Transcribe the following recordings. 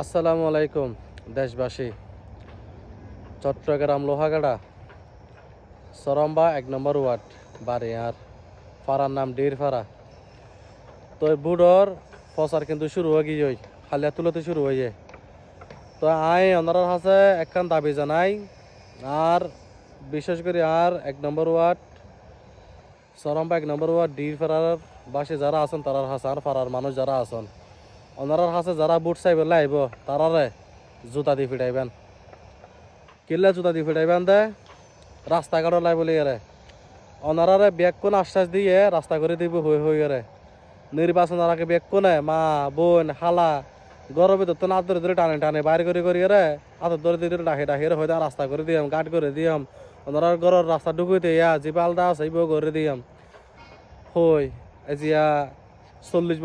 আসসালামু আলাইকুম দেশবাসী। চট্টগ্রাম লোহাগাড়া সরম্বা 1 নম্বর ওয়ার্ড বাড়ি আর ফাড়ার নাম ডিরফাড়া। তো বুড়োর প্রচার কিন্তু শুরু হয়ে গিয়ে হালিয়া তুলতে শুরু হয়ে। তো ওনার কাছে একখান দাবি জানাই, আর বিশেষ করে আর 1 নম্বর ওয়ার্ড সরম্বা 1 নম্বর ওয়ার্ড ডিরফাড়ার বাসী যারা আছেন তারার কাছে, আর ফাড়ার মানুষ যারা আছেন ওনার কাছে যারা বুট চাইবে লাইব তারারে জুতা দিয়ে ফিটাইবেন। কিল্লা জুতা দিয়ে ফিটাইবেন দে রাস্তাঘাটও লাই বলি এরে অনারারে ব্যাগ কোন আশ্বাস দিয়ে রাস্তা করে দিব হয়ে গেলে নির্বাচন আগে ব্যাগ কোনে মা বোন হালা গরম ভিতর তো না ধরে ধরে টানে টানে বাইরে করে রে হাতের ধরে ধরে ডাকে ডাকে হয়তো রাস্তা করে দিয়াম গাট করে দিয়াম ওনার ঘরের রাস্তা ঢুকুইতে ইয়া যে পালটা আছে ইব করে দিয়াম হই এজিয়া 40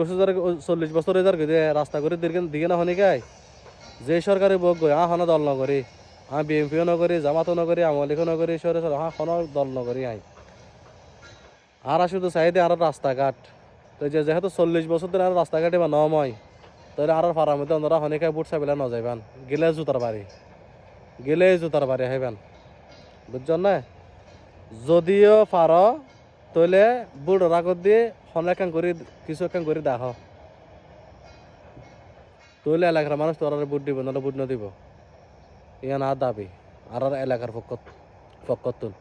বছর রাস্তা করে দিকে না হনি গাই যে সরকারি বক গই হনা দল নগরী বিএমপিও নগরী জামাতও নগরী আওয়ামী লীগও নগরী সরে কোনো দল নগরী আর শুধু চাইদে আর রাস্তাঘাট তো যেহেতু 40 বছর ধরে আর রাস্তাঘাটে বা নময় তাহলে আর ফারার মধ্যে ওনারা হনিকায় বুট চাইলে ন যাইবেন গেলে জুতার বাড়ি হাইবেন বুঝছেন না। যদিও ফার তইলে বুট রাগত দিয়ে হনেকান করে কিছু একান করে দেখ তইলে এলাকার মানুষ তোর বুট দিব না বুট নদিব ইয়ান আর দাবি আর এলাকার পক্ষ তুল।